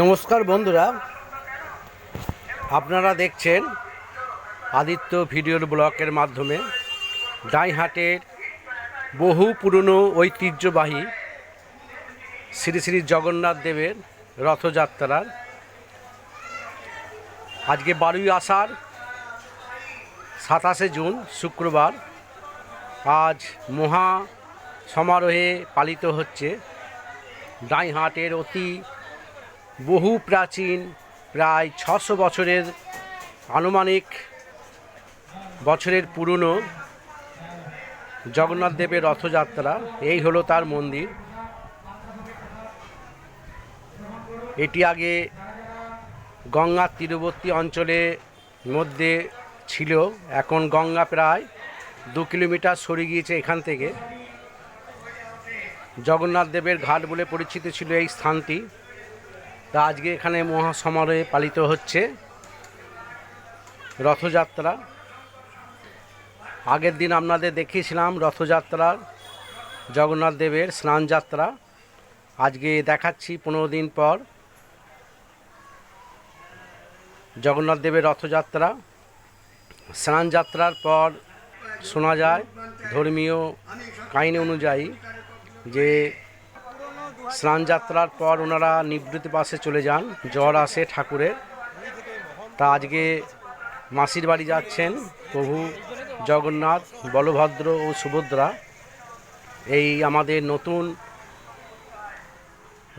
নমস্কার বন্ধুরা, আপনারা দেখছেন আদিত্য ভিডিওর ব্লগের মাধ্যমে ডাইহাটের বহু পুরনো ঐতিহ্যবাহী শ্রী শ্রী জগন্নাথ দেবের রথযাত্রার আজকে 12ই আষাঢ় 27শে জুন শুক্রবার আজ মহা সমারোহে পালিত হচ্ছে ডাইহাটের অতি বহু প্রাচীন প্রায় 600 বছরের আনুমানিক বছরের পুরনো জগন্নাথ দেবের রথযাত্রা। এই হলো তার মন্দির। এটি আগে গঙ্গার তীরবর্তী অঞ্চলের মধ্যে ছিল, এখন গঙ্গা প্রায় 2 কিলোমিটার সরে গিয়েছে এখান থেকে। জগন্নাথ দেবের ঘাট বলে পরিচিত ছিল এই স্থানটি। তা আজকে এখানে মহা সমারোহে পালিত হচ্ছে রথযাত্রা। আগের দিন আপনাদের দেখিয়েছিলাম রথযাত্রার জগন্নাথ দেবের স্নানযাত্রা। আজকে দেখাচ্ছি 15 দিন পর জগন্নাথ দেবের রথযাত্রা। স্নানযাত্রার পর শোনা যায় ধর্মীয় কাহিনী অনুযায়ী যে স্নানযাত্রার পর ওনারা নিবৃত্তি বাসে চলে যান, জ্বর আসে ঠাকুরের। তা আজকে মাসির বাড়ি যাচ্ছেন প্রভু জগন্নাথ, বলভদ্র ও সুভদ্রা। এই আমাদের নতুন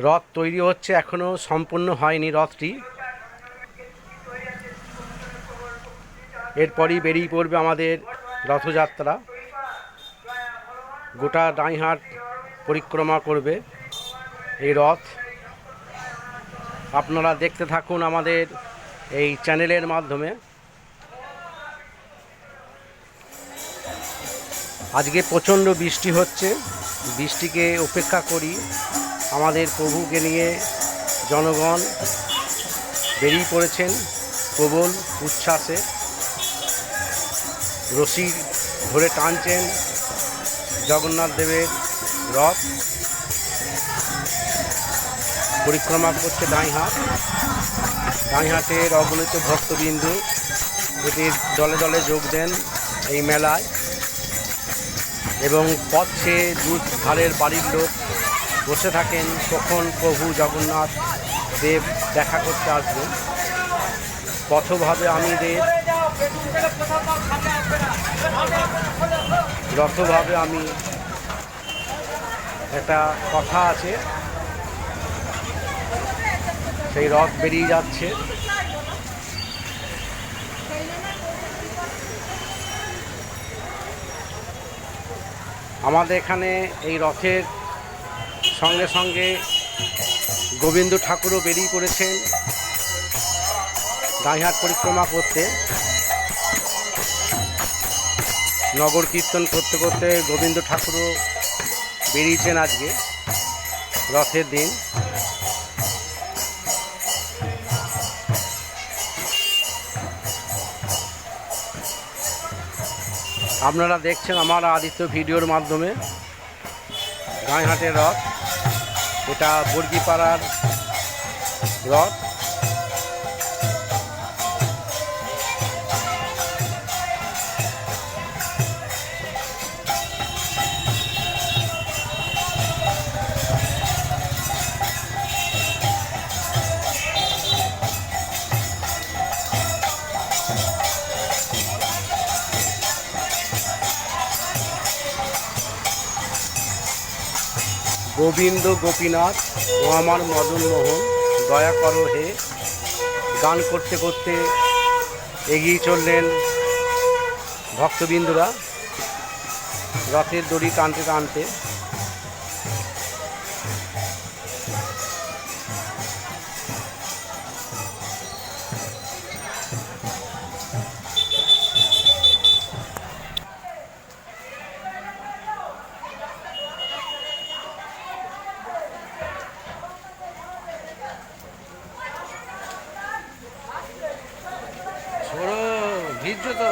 রথ তৈরি হচ্ছে, এখনও সম্পূর্ণ হয়নি রথটি। এরপরই বেরিয়ে পড়বে আমাদের রথযাত্রা। গোটা ডাইহাট পরিক্রমা করবে এই রথ। আপনারা দেখতে থাকুন আমাদের এই চ্যানেলের মাধ্যমে। আজকে প্রচণ্ড বৃষ্টি হচ্ছে, বৃষ্টিকে উপেক্ষা করি আমাদের প্রভুকে নিয়ে জনগণ বেরিয়ে পড়েছেন প্রবল উচ্ছ্বাসে। রশি ধরে টানছেন জগন্নাথ দেবের রথ। পরিক্রমা করছে ডাইহাটের অগণিত ভক্তবিন্দু এটির দলে দলে যোগ দেন এই মেলায়, এবং পথে দূর ধারের বাড়ির লোক বসে থাকেন কখন প্রভু জগন্নাথ দেব দেখা করতে আসবেন। পথভাবে আমি দেব, রথভাবে আমি, একটা কথা আছে। সেই রথ বেরিয়ে যাচ্ছে। আমাদের এখানে এই রথের সঙ্গে সঙ্গে গোবিন্দ ঠাকুরও বেরিয়ে পড়েছেন ডাইহাট পরিক্রমা করতে। নগর কীর্তন করতে করতে গোবিন্দ ঠাকুরও বেরিয়েছেন আজকে রথের দিন। আপনারা দেখছেন আমার আদিত্য ভিডিওর মাধ্যমে ডাইহাটের রথ। এটা বর্গিপাড়ার রথ। গোবিন্দ গোপীনাথ ও আমার মদন মোহন দয়া করো হে, গান করতে করতে এগিয়ে চললেন ভক্তবিন্দুরা রথের দড়ি টানতে টানতে। ভিড় তো